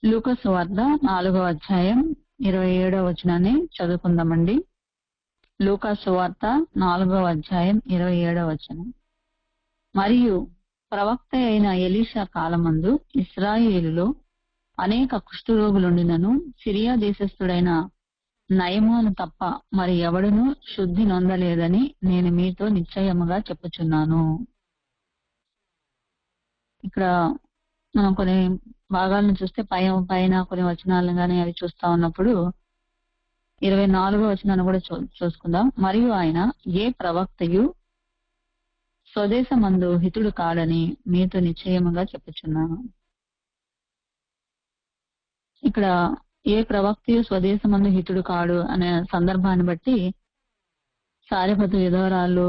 లూకా సువార్త 4వ అధ్యాయం 27వ వచనాన్ని చదువుకుందామండి. లూకా సువార్త 4వ అధ్యాయం 27వ వచనం. మరియు ప్రవక్త అయిన ఎలీషా కాలమందు ఇశ్రాయేలులో అనేక కుష్ఠరోగులుండినను సిరియా దేశస్థుడైన నయమాను తప్ప మరి ఎవడునూ శుద్ధి నొందలేదని నేను మీతో నిశ్చయముగా చెప్పుచున్నాను. ఇక్కడ మనం కొన్ని భాగాలను చూస్తే పైన కొన్ని వచనాలను కానీ అవి చూస్తా ఉన్నప్పుడు 24వ వచనాన్ని కూడా చూసుకుందాం. మరియు ఆయన ఏ ప్రవక్తయు స్వదేశమందు హితుడు కాడని మీతో నిశ్చయముగా చెప్పుచున్నాను. ఇక్కడ ఏ ప్రవక్తయు స్వదేశమందు హితుడు కాడు అనే సందర్భాన్ని బట్టి సారెపతు విధవరాలు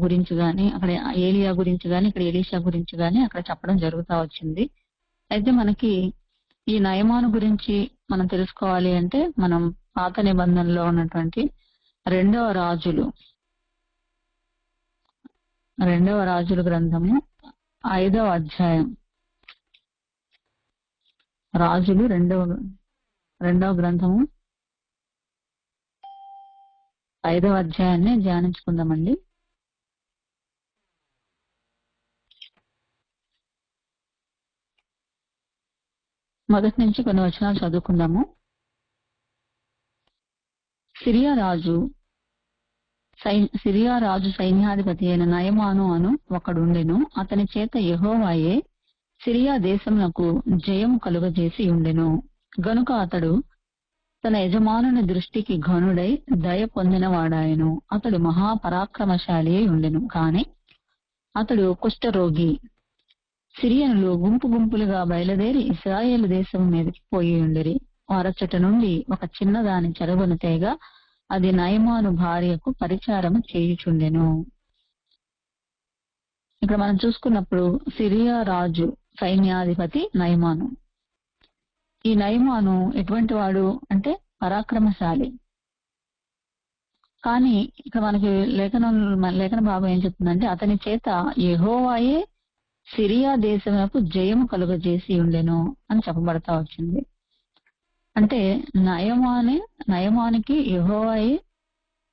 గురించి గాని, అక్కడ ఏలియా గురించి గాని, ఇక్కడ ఎలీషా గురించి గాని అక్కడ చెప్పడం జరుగుతా వచ్చింది. అయితే మనకి ఈ నయమాను గురించి మనం తెలుసుకోవాలి అంటే మనం పాత నిబంధనలో ఉన్నటువంటి రెండవ రాజుల గ్రంథము 5వ అధ్యాయం, రాజులు రెండవ గ్రంథము 5వ అధ్యాయాన్ని ధ్యానించుకుందామండి. మొదటి నుంచి కొన్ని వచనాలు చదువుకుందాము. సిరియా రాజు సైన్యాధిపతి అయిన నయమాను అను ఒకడుండెను. అతని చేత యెహోవాయే సిరియా దేశమునకు జయము కలుగజేసి ఉండెను. గనుక అతడు తన యజమానుని దృష్టికి ఘనుడై దయ పొందిన వాడాయను. అతడు మహాపరాక్రమశాలి అయి ఉండెను. కాని అతడు కుష్ఠరోగి. సిరియనులు గుంపులుగా బయలుదేరి ఇశ్రాయేలు దేశం మీదకి పోయి ఉండిరి. వారచ్చట నుండి ఒక చిన్నదాని చెరగును తేగా అది నయమాను భార్యకు పరిచారము చేయుచుండెను. ఇక్కడ మనం చూసుకున్నప్పుడు సిరియా రాజు సైన్యాధిపతి నయమాను. ఈ నయమాను ఎటువంటి వాడు అంటే పరాక్రమశాలి. కానీ ఇక్కడ మనకి లేఖన భాగం ఏం చెప్తుందంటే అతని చేత యెహోవాయే సిరియా దేశమునకు జయము కలుగజేసి ఉండెను అని చెప్పబడతా వచ్చింది. అంటే నయమానికి యెహోవాయే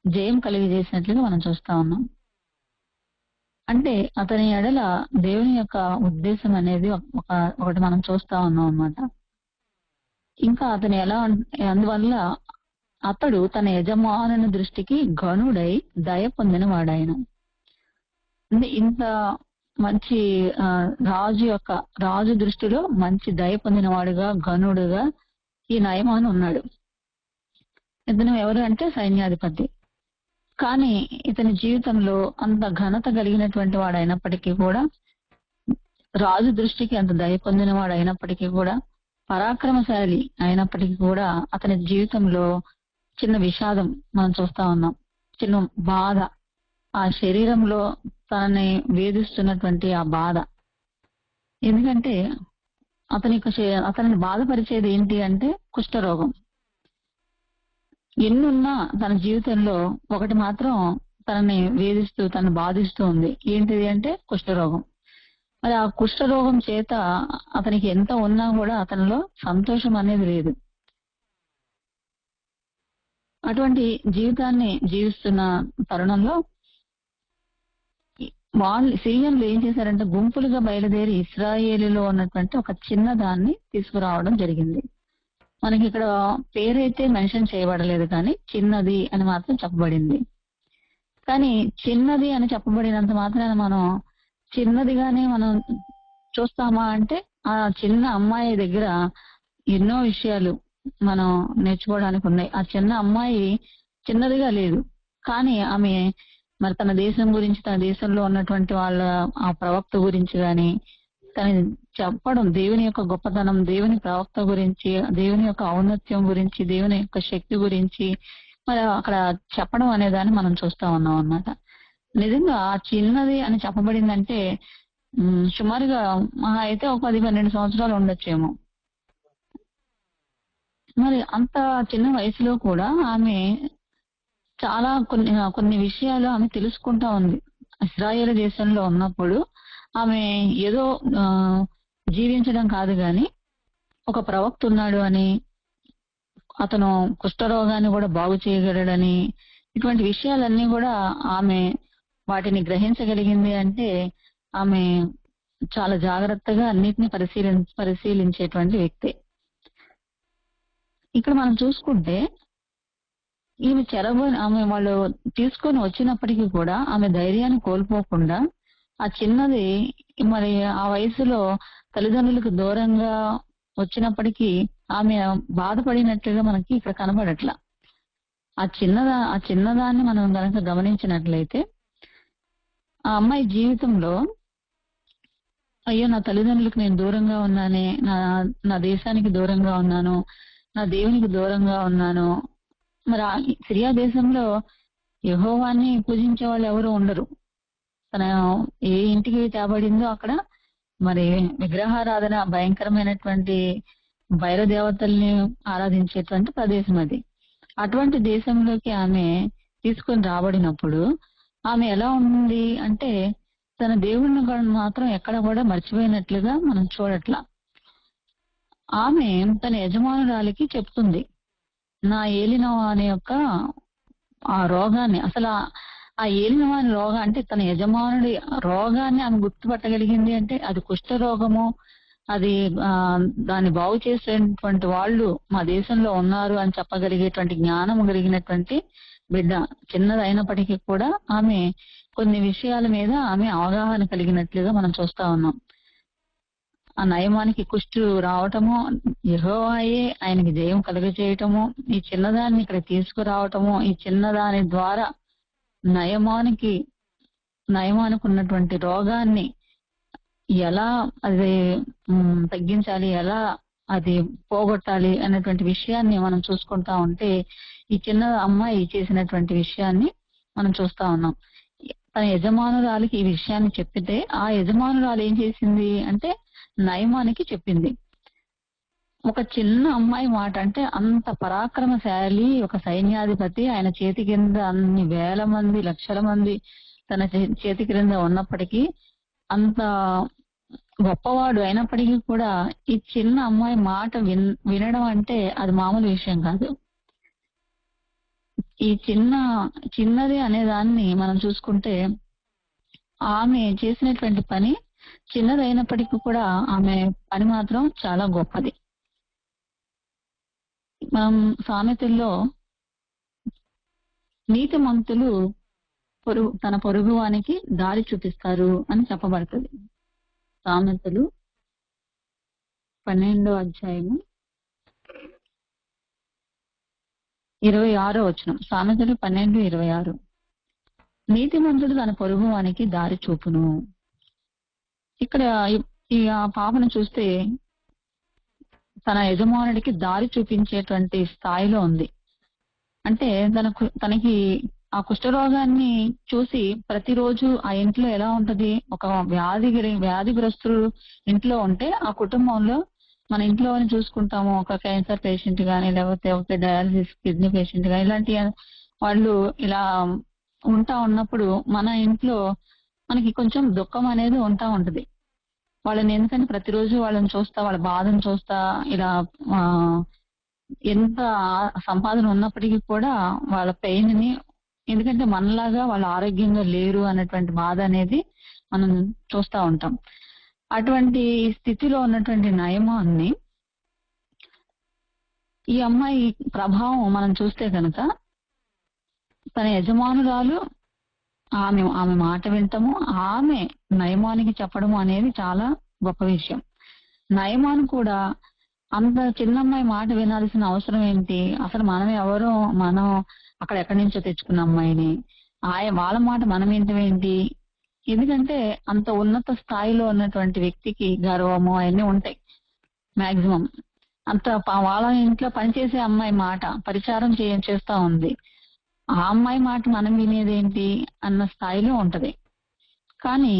జయం కలిగజేసినట్లుగా మనం చూస్తా ఉన్నాం. అంటే అతని ఎడల దేవుని యొక్క ఉద్దేశం అనేది ఒకటి మనం చూస్తా ఉన్నాం అన్నమాట. ఇంకా అతను అందువల్ల అతడు తన యజమానుని దృష్టికి ఘనుడై దయ పొందిన వాడాయన. అంటే ఇంత మంచి రాజు దృష్టిలో మంచి దయ పొందిన వాడుగా, ఘనుడుగా ఈ నయమాను ఉన్నాడు. ఇతను ఎవరు అంటే సైన్యాధిపతి. కానీ ఇతని జీవితంలో అంత ఘనత కలిగినటువంటి వాడు అయినప్పటికీ కూడా, రాజు దృష్టికి అంత దయ పొందిన వాడు అయినప్పటికీ కూడా, పరాక్రమశాలి అయినప్పటికీ కూడా అతని జీవితంలో చిన్న విషాదం మనం చూస్తా ఉన్నాం. చిన్న బాధ, ఆ శరీరంలో తనని వేధిస్తున్నటువంటి ఆ బాధ. ఎందుకంటే అతనిని బాధపరిచేది ఏంటి అంటే కుష్ఠరోగం. ఎన్నున్నా తన జీవితంలో ఒకటి మాత్రం తనని వేధిస్తూ తనని బాధిస్తూ ఉంది. ఏంటిది అంటే కుష్ఠరోగం. మరి ఆ కుష్ఠరోగం చేత అతనికి ఎంత ఉన్నా కూడా అతనిలో సంతోషం అనేది లేదు. అటువంటి జీవితాన్ని జీవిస్తున్న తరుణంలో సిరియన్లు ఏం చేశారంటే గుంపులుగా బయలుదేరి ఇశ్రాయేలులో ఉన్నటువంటి ఒక చిన్న దాన్ని తీసుకురావడం జరిగింది. మనకి ఇక్కడ పేరైతే మెన్షన్ చేయబడలేదు, కానీ చిన్నది అని మాత్రం చెప్పబడింది. కానీ చిన్నది అని చెప్పబడినంత మాత్రాన మనం చిన్నదిగానే మనం చూస్తామా అంటే ఆ చిన్న అమ్మాయి దగ్గర ఎన్నో విషయాలు మనం నేర్చుకోవడానికి ఉన్నాయి. ఆ చిన్న అమ్మాయి చిన్నదిగా లేదు, కానీ ఆమె మరి తన దేశం గురించి, తన దేశంలో ఉన్నటువంటి వాళ్ళ ఆ ప్రవక్త గురించి గాని తను చెప్పడం, దేవుని యొక్క గొప్పతనం, దేవుని ప్రవక్త గురించి, దేవుని యొక్క ఔన్నత్యం గురించి, దేవుని యొక్క శక్తి గురించి మరి అక్కడ చెప్పడం అనేదాన్ని మనం చూస్తా ఉన్నాం అన్నమాట. నిజంగా చిన్నది అని చెప్పబడిందంటే సుమారుగా అయితే ఒక 10-12 సంవత్సరాలు ఉండొచ్చేమో. మరి అంత చిన్న వయసులో కూడా ఆమె చాలా కొన్ని విషయాలు ఆమె తెలుసుకుంటా ఉంది. ఇశ్రాయేలు దేశంలో ఉన్నప్పుడు ఆమె ఏదో జీవించడం కాదు గాని ఒక ప్రవక్త ఉన్నాడు అని, అతను కుష్ఠరోగాన్ని కూడా బాగు చేయగలడని, ఇటువంటి విషయాలన్నీ కూడా ఆమె వాటిని గ్రహించగలిగింది అంటే ఆమె చాలా జాగ్రత్తగా అన్నిటిని పరిశీలించేటువంటి వ్యక్తి. ఇక్కడ మనం చూసుకుంటే ఈమె ఆమె వాళ్ళు తీసుకొని వచ్చినప్పటికీ కూడా ఆమె ధైర్యాన్ని కోల్పోకుండా ఆ చిన్నది మరి ఆ వయసులో తల్లిదండ్రులకు దూరంగా వచ్చినప్పటికీ ఆమె బాధపడినట్లుగా మనకి ఇక్కడ కనబడట్లా. ఆ చిన్నదాన్ని మనం కనుక గమనించినట్లయితే ఆ అమ్మాయి జీవితంలో అయ్యో నా తల్లిదండ్రులకు నేను దూరంగా ఉన్నానే, నా దేశానికి దూరంగా ఉన్నాను, నా దేవునికి దూరంగా ఉన్నాను. మరి సిరియా దేశంలో యెహోవాని పూజించే వాళ్ళు ఎవరు ఉండరు. తన ఏ ఇంటికి తేబడిందో అక్కడ మరి విగ్రహారాధన, భయంకరమైనటువంటి బయలుదేవతల్ని ఆరాధించేటువంటి ప్రదేశం అది. అటువంటి దేశంలోకి ఆమె తీసుకొని రాబడినప్పుడు ఆమె ఎలా ఉంది అంటే తన దేవుడిని మాత్రం ఎక్కడ కూడా మర్చిపోయినట్లుగా మనం చూడట్లా. ఆమె తన యజమానురాలికి చెప్తుంది, నా ఏలినవాని యొక్క ఆ రోగాన్ని, అసలు ఆ ఏలినవాని రోగం అంటే తన యజమానుడి రోగాన్ని ఆమె గుర్తుపట్టగలిగింది అంటే అది కుష్ఠరోగము, అది దాన్ని బాగు చేసేటువంటి వాళ్ళు మా దేశంలో ఉన్నారు అని చెప్పగలిగేటువంటి జ్ఞానం కలిగినటువంటి బిడ్డ. చిన్నది అయినప్పటికీ కూడా ఆమె కొన్ని విషయాల మీద ఆమె అవగాహన కలిగినట్లుగా మనం చూస్తా ఉన్నాం. ఆ నయమానికి కుష్టు రావటము, యెహోవాయే ఆయనకి జయం కలుగజేయటము, ఈ చిన్నదాన్ని ఇక్కడ తీసుకురావటము, ఈ చిన్నదాని ద్వారా నయమానికి ఉన్నటువంటి రోగాన్ని ఎలా అది తగ్గించాలి, ఎలా అది పోగొట్టాలి అనేటువంటి విషయాన్ని మనం చూసుకుంటా ఉంటే ఈ చిన్న అమ్మాయి చేసినటువంటి విషయాన్ని మనం చూస్తా ఉన్నాం. తన యజమానురాలికి ఈ విషయాన్ని చెప్పితే ఆ యజమానురాలు ఏం చేసింది అంటే నయమానికి చెప్పింది. ఒక చిన్న అమ్మాయి మాట అంటే అంత పరాక్రమశాలి, ఒక సైన్యాధిపతి, ఆయన చేతి కింద అన్ని వేల మంది, లక్షల మంది తన చేతి క్రింద ఉన్నప్పటికీ, అంత గొప్పవాడు అయినప్పటికీ కూడా ఈ చిన్న అమ్మాయి మాట వినడం అంటే అది మామూలు విషయం కాదు. ఈ చిన్నది అనే దాన్ని మనం చూసుకుంటే ఆమె చేసినటువంటి పని చిన్నది అయినప్పటికీ కూడా ఆమె పని మాత్రం చాలా గొప్పది. మనం సామెతల్లో నీతిమంతులు తన పొరుగువానికి దారి చూపిస్తారు అని చెప్పబడుతుంది. సామెతలు 12వ అధ్యాయము 26వ వచనం. సామెతలు 12:26. నీతిమంతుడు తన పొరుగువానికి దారి చూపును. ఇక్కడ ఈ పాపను చూస్తే తన యజమానుడికి దారి చూపించేటువంటి స్థాయిలో ఉంది. అంటే తనకి ఆ కుష్ఠరోగాన్ని చూసి ప్రతిరోజు ఆ ఇంట్లో ఎలా ఉంటది, ఒక వ్యాధిగ్రస్తులు ఇంట్లో ఉంటే ఆ కుటుంబంలో మన ఇంట్లో చూసుకుంటాము, ఒక క్యాన్సర్ పేషెంట్ గానీ, లేకపోతే ఒక డయాలసిస్ కిడ్నీ పేషెంట్ గానీ, ఇలాంటి వాళ్ళు ఇలా ఉన్నప్పుడు మన ఇంట్లో మనకి కొంచెం దుఃఖం అనేది ఉంటది. వాళ్ళని ఎందుకంటే ప్రతిరోజు వాళ్ళని చూస్తా, వాళ్ళ బాధను చూస్తా, ఇలా ఎంత సంపాదన ఉన్నప్పటికీ కూడా వాళ్ళ పెయిన్ ని, ఎందుకంటే మనలాగా వాళ్ళు ఆరోగ్యంగా లేరు అన్నటువంటి బాధ అనేది మనం చూస్తా ఉంటాం. అటువంటి స్థితిలో ఉన్నటువంటి నయమాన్ని ఈ అమ్మాయి ప్రభావం మనం చూస్తే కనుక తన యజమానురాలు ఆమె మాట వింటము, ఆమె నయమానికి చెప్పడము అనేది చాలా గొప్ప విషయం. నయమాను కూడా అంత చిన్నమ్మాయి మాట వినాల్సిన అవసరం ఏంటి? అసలు మనం ఎవరో, మనం అక్కడ ఎక్కడి నుంచో తెచ్చుకున్న అమ్మాయిని వాళ్ళ మాట మనం ఏంటి? ఎందుకంటే అంత ఉన్నత స్థాయిలో ఉన్నటువంటి వ్యక్తికి గర్వము అవన్నీ ఉంటాయి. మాక్సిమం అంత వాళ్ళ ఇంట్లో పనిచేసే అమ్మాయి మాట పరిచారం చేస్తా ఉంది, ఆ అమ్మాయి మాట మనం వినేదేంటి అన్న స్థాయిలో ఉంటది. కానీ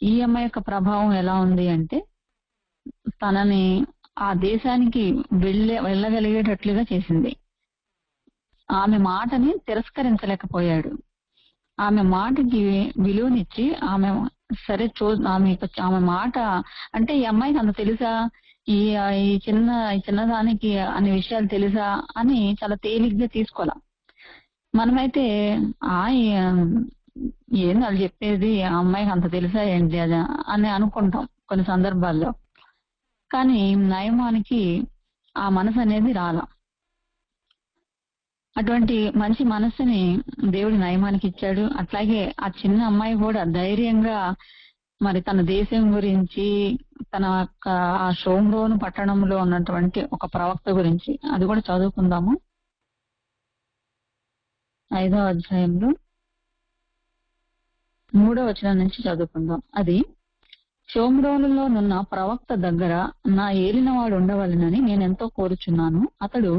ఈ అమ్మాయి యొక్క ప్రభావం ఎలా ఉంది అంటే తనని ఆ దేశానికి వెళ్ళగలిగేటట్లుగా చేసింది. ఆమె మాటని తిరస్కరించలేకపోయాడు. ఆమె మాటకి విలువనిచ్చి ఆమె సరే ఆమె మాట అంటే ఈ అమ్మాయికి అంత తెలుసా, ఈ ఈ చిన్నదానికి అన్ని విషయాలు తెలుసా అని చాలా తేలిగ్గా తీసుకోవాల. మనమైతే ఆ ఏంది వాళ్ళు చెప్పేది, ఆ అమ్మాయికి అంత తెలుసా ఏంటి అది అని అనుకుంటాం కొన్ని సందర్భాల్లో. కానీ నయమానికి ఆ మనసు అనేది రాలా. అటువంటి మంచి మనస్సుని దేవుడు నయమానికి ఇచ్చాడు. అట్లాగే ఆ చిన్న అమ్మాయి కూడా ధైర్యంగా మరి తన దేశం గురించి, తన యొక్క ఆ షోమ్రోను పట్టణంలో ఉన్నటువంటి ఒక ప్రవక్త గురించి అది కూడా చదువుకుందాము. 5వ అధ్యాయంలో 3వ వచనం నుంచి చదువుకుందాం. అది షోమ్రోనులోనున్న ప్రవక్త దగ్గర నా ఏలినవాడు ఉండవలెనని నేనెంతో కోరుచున్నాను. అతడు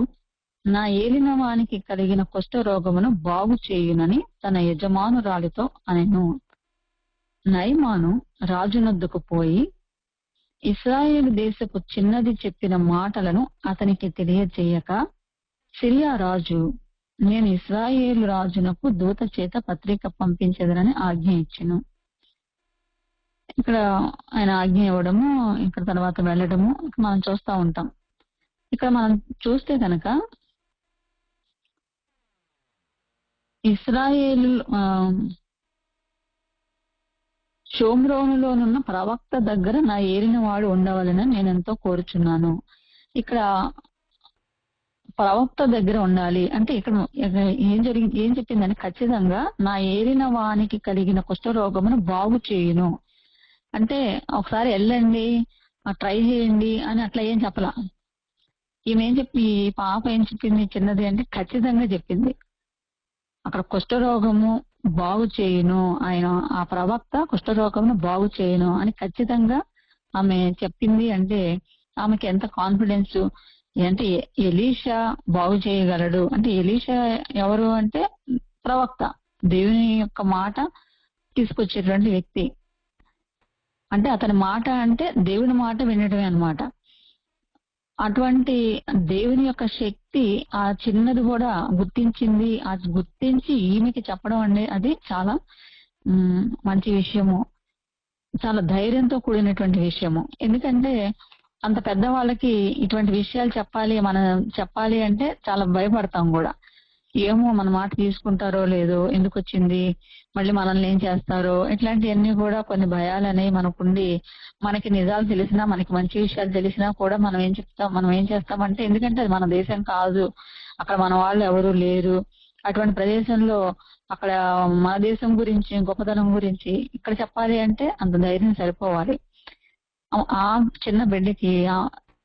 నా ఏలినవానికి కలిగిన కుష్ఠరోగమును బాగు చేయునని తన యజమానురాలితో అనెను. నయమాను రాజునొద్దకు పోయి ఇశ్రాయేలు దేశపు చిన్నది చెప్పిన మాటలను అతనికి తెలియజేయక, సిరియా రాజు నేను ఇశ్రాయేలు రాజునకు దూత చేత పత్రిక పంపించెదనని ఆజ్ఞ ఇచ్చెను. ఇక్కడ ఆయన ఆజ్ఞ ఇవ్వడము, ఇక్కడ తర్వాత వెళ్ళడము మనం చూస్తా ఉంటాం. ఇక్కడ మనం చూస్తే కనుక ఇశ్రాయేలు షోమ్రోనులోనున్న ప్రవక్త దగ్గర నా ఏలిన వాడు ఉండవలెనని నేనెంతో కోరుచున్నాను. ఇక్కడ ప్రవక్త దగ్గర ఉండాలి అంటే ఇక్కడ ఏం చెప్పిందని, ఖచ్చితంగా నా ఏలిన వానికి కలిగిన కుష్ఠరోగమును బాగు చేయును అంటే ఒకసారి వెళ్ళండి, ట్రై చేయండి అని అట్లా ఏం చెప్పలా. ఈమెం చెప్పి, ఈ పాప ఏం చెప్పింది చిన్నది అంటే ఖచ్చితంగా చెప్పింది. అక్కడ కుష్ఠరోగము బాగు చేయును, ఆయన ఆ ప్రవక్త కుష్ఠరోగమును బాగు చేయును అని ఖచ్చితంగా ఆమె చెప్పింది. అంటే ఆమెకి ఎంత కాన్ఫిడెన్స్ అంటే ఎలీషా బాగు చేయగలడు అంటే, ఎలీషా ఎవరు అంటే ప్రవక్త, దేవుని యొక్క మాట తీసుకొచ్చేటువంటి వ్యక్తి. అంటే అతని మాట అంటే దేవుని మాట వినడమే అన్నమాట. అటువంటి దేవుని యొక్క శక్తి ఆ చిన్నది కూడా గుర్తించింది. అది గుర్తించి ఈమెకి చెప్పడం అంటే అది చాలా మంచి విషయము, చాలా ధైర్యంతో కూడినటువంటి విషయము. ఎందుకంటే అంత పెద్దవాళ్ళకి ఇటువంటి విషయాలు చెప్పాలి అంటే చాలా భయపడతాం కూడా. ఏమో మన మాట తీసుకుంటారో లేదో, ఎందుకు వచ్చింది, మళ్ళీ మనల్ని ఏం చేస్తారో, ఇట్లాంటివన్నీ కూడా కొన్ని భయాలు అనేవి మనకుండి, మనకి నిజాలు తెలిసినా, మనకి మంచి విషయాలు తెలిసినా కూడా మనం ఏం చేస్తామంటే, ఎందుకంటే అది మన దేశం కాదు, అక్కడ మన వాళ్ళు ఎవరు లేరు, అటువంటి ప్రదేశంలో అక్కడ మన దేశం గురించి, గొప్పతనం గురించి ఇక్కడ చెప్పాలి అంటే అంత ధైర్యం సరిపోవాలి. ఆ చిన్న బిడ్డకి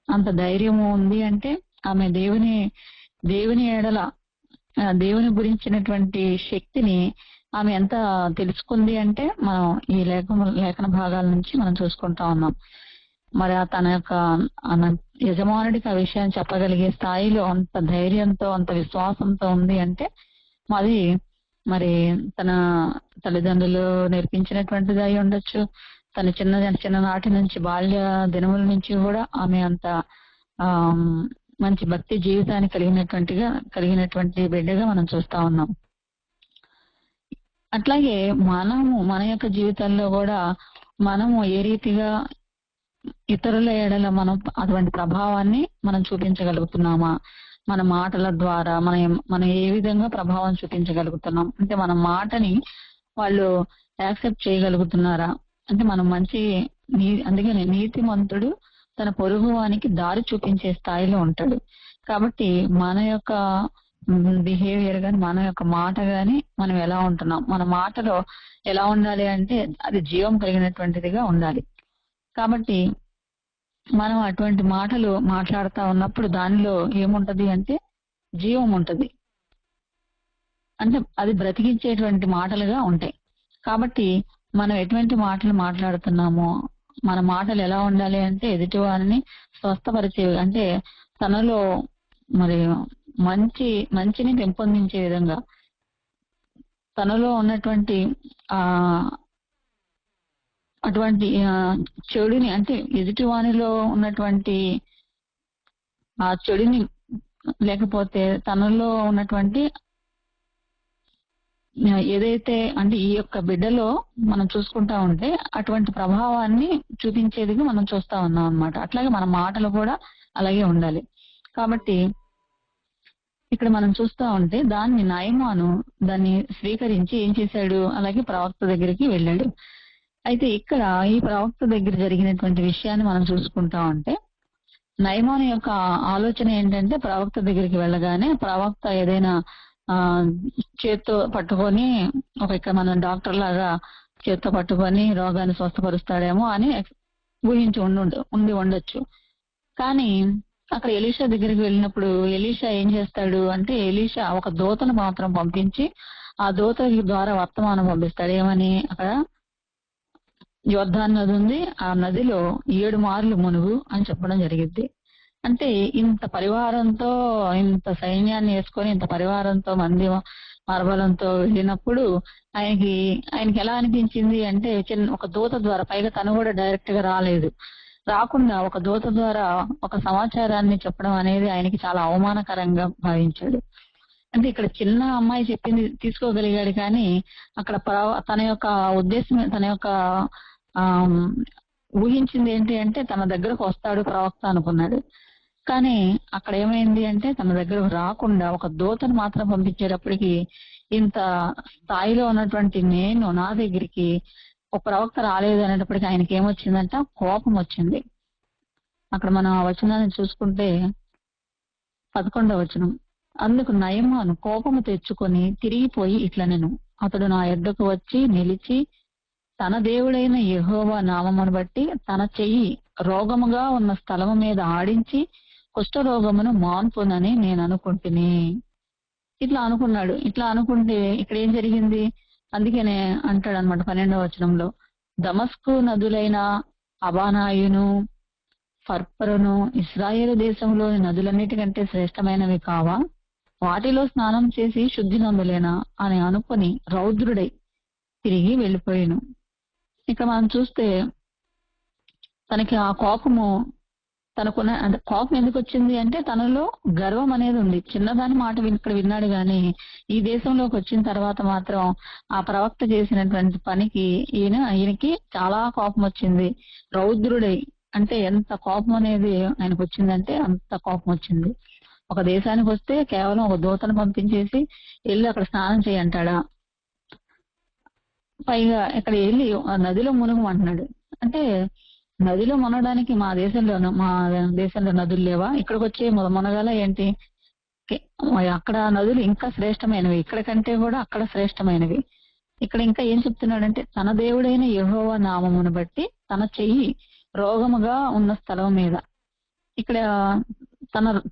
అంత ధైర్యము ఉంది అంటే ఆమె దేవుని ఎడల దేవుని గురించినటువంటి శక్తిని ఆమె ఎంత తెలుసుకుంది అంటే మనం ఈ లేఖన భాగాల నుంచి మనం చూసుకుంటా ఉన్నాం. మరి తన యొక్క యజమానుడికి ఆ విషయాన్ని చెప్పగలిగే స్థాయిలో అంత ధైర్యంతో, అంత విశ్వాసంతో ఉంది అంటే అది మరి తన తల్లిదండ్రులు నేర్పించినటువంటిది అయి ఉండొచ్చు. తన చిన్ననాటి నుంచి, బాల్య దినముల నుంచి కూడా ఆమె అంత మంచి భక్తి జీవితాన్ని కలిగినటువంటి బిడ్డగా మనం చూస్తా ఉన్నాం. అట్లాగే మన యొక్క జీవితంలో కూడా మనము ఏ రీతిగా ఇతరుల ఎడల మనం అటువంటి ప్రభావాన్ని మనం చూపించగలుగుతున్నామా, మన మాటల ద్వారా మనం ఏ విధంగా ప్రభావం చూపించగలుగుతున్నాం అంటే మన మాటని వాళ్ళు యాక్సెప్ట్ చేయగలుగుతున్నారా అంటే మనం అందుకని నీతిమంతుడు తన పొరుగువానికి దారి చూపించే స్థాయిలో ఉంటాడు. కాబట్టి మన యొక్క బిహేవియర్ గాని, మన యొక్క మాట గాని మనం ఎలా ఉంటున్నాం, మన మాటలో ఎలా ఉండాలి అంటే అది జీవం కలిగినటువంటిదిగా ఉండాలి. కాబట్టి మనం అటువంటి మాటలు మాట్లాడుతూ ఉన్నప్పుడు దానిలో ఏముంటది అంటే జీవం ఉంటది, అంటే అది బ్రతికించేటువంటి మాటలుగా ఉంటాయి. కాబట్టి మనం ఎటువంటి మాటలు మాట్లాడుతున్నామో, మన మాటలు ఎలా ఉండాలి అంటే ఎదుటి వారిని స్వస్థపరిచే, అంటే తనలో మరి మంచిని పెంపొందించే విధంగా, తనలో ఉన్నటువంటి అటువంటి చెడుని అంటే ఎదుటి వానిలో ఉన్నటువంటి ఆ చెడుని, లేకపోతే తనలో ఉన్నటువంటి ఏదైతే అంటే ఈ యొక్క బిడ్డలో మనం చూసుకుంటా ఉంటే అటువంటి ప్రభావాన్ని చూపించేదిగా మనం చూస్తా ఉన్నాం అన్నమాట. అట్లాగే మన మాటలు కూడా అలాగే ఉండాలి. కాబట్టి ఇక్కడ మనం చూస్తా ఉంటే దాన్ని నయమాను దాన్ని స్వీకరించి ఏం చేశాడు, అలాగే ప్రవక్త దగ్గరికి వెళ్ళాడు. అయితే ఇక్కడ ఈ ప్రవక్త దగ్గర జరిగినటువంటి విషయాన్ని మనం చూసుకుంటా ఉంటే నయమాను యొక్క ఆలోచన ఏంటంటే ప్రవక్త దగ్గరికి వెళ్ళగానే ప్రవక్త ఏదైనా చేత్తో పట్టుకొని ఇక్కడ మనం డాక్టర్ లాగా చేత్తో పట్టుకొని రోగాన్ని స్వస్థపరుస్తాడేమో అని ఊహించి ఉండి ఉండొచ్చు. కానీ అక్కడ ఎలీషా దగ్గరికి వెళ్ళినప్పుడు ఎలీషా ఏం చేస్తాడు అంటే ఎలీషా ఒక దూతను మాత్రం పంపించి ఆ దూత ద్వారా వర్తమానం పంపిస్తాడు. ఏమని, అక్కడ యోర్దాను నది ఉంది, ఆ నదిలో 7 మార్లు మునుగు అని చెప్పడం జరిగింది. అంటే ఇంత పరివారంతో, ఇంత సైన్యాన్ని వేసుకొని ఇంత పరివారంతో మంది మార్బలంతో వెళ్ళినప్పుడు ఆయనకి ఎలా అనిపించింది అంటే ఒక దూత ద్వారా, పైగా తను కూడా డైరెక్ట్ గా రాలేదు, రాకుండా ఒక దూత ద్వారా ఒక సమాచారాన్ని చెప్పడం అనేది ఆయనకి చాలా అవమానకరంగా భావించాడు. అంటే ఇక్కడ చిన్న అమ్మాయి చెప్పింది తీసుకోగలిగాడు, కానీ అక్కడ తన యొక్క ఉద్దేశం, తన యొక్క ఊహించింది ఏంటి అంటే తన దగ్గరకు వస్తాడు ప్రవక్త అనుకున్నాడు. కానీ అక్కడ ఏమైంది అంటే తన దగ్గరకు రాకుండా ఒక దూతను మాత్రం పంపించేటప్పటికి ఇంత స్థాయిలో ఉన్నటువంటి నా దగ్గరికి ఒక ప్రవక్త రాలేదు అనేటప్పటికి ఆయనకి ఏమొచ్చిందంట, కోపం వచ్చింది. అక్కడ మనం ఆ వచనాన్ని చూసుకుంటే 11వ వచనం, అందుకు నయమాను కోపము తెచ్చుకొని తిరిగిపోయి ఇట్లనెను, అతడు నా యొద్దకు వచ్చి నిలిచి తన దేవుడైన యెహోవా నామమును బట్టి తన చెయ్యి రోగముగా ఉన్న స్థలము మీద ఆడించి కుష్ఠరోగమును మాన్పునని నేను అనుకుంటుని. ఇట్లా అనుకున్నాడు. ఇట్లా అనుకుంటే ఇక్కడ ఏం జరిగింది, అందుకనే అంటాడు అనమాట 12వ వచనంలో, దమస్కు నదులైన అబానాయును ఫర్పరును ఇశ్రాయేలు దేశంలోని నదులన్నిటికంటే శ్రేష్టమైనవి కావా, వాటిలో స్నానం చేసి శుద్ధి నొందలేనా అని అనుకుని రౌద్రుడై తిరిగి వెళ్ళిపోయాను. ఇక మనం చూస్తే తనకి ఆ కోపము, తనకున్న అంటే కోపం ఎందుకు వచ్చింది అంటే తనలో గర్వం అనేది ఉంది. చిన్నదాని మాట ఇక్కడ విన్నాడు, గాని ఈ దేశంలోకి వచ్చిన తర్వాత మాత్రం ఆ ప్రవక్త చేసినటువంటి పనికి ఈయనకి చాలా కోపం వచ్చింది. రౌద్రుడై అంటే ఎంత కోపం అనేది ఆయనకు వచ్చిందంటే అంత కోపం వచ్చింది. ఒక దేశానికి వస్తే కేవలం ఒక దూతను పంపించేసి వెళ్ళి అక్కడ స్నానం చేయంటాడా, పైగా ఇక్కడ వెళ్ళి నదిలో మునుగమంటున్నాడు. అంటే నదిలో మునగడానికి మా దేశంలో నదులు లేవా, ఇక్కడికి వచ్చి మునగాల ఏంటి? అక్కడ నదులు ఇంకా శ్రేష్టమైనవి, ఇక్కడ కంటే కూడా అక్కడ శ్రేష్టమైనవి. ఇక్కడ ఇంకా ఏం చెప్తున్నాడంటే తన దేవుడైన యెహోవా నామమును బట్టి తన చెయ్యి రోగముగా ఉన్న స్థలం మీద, ఇక్కడ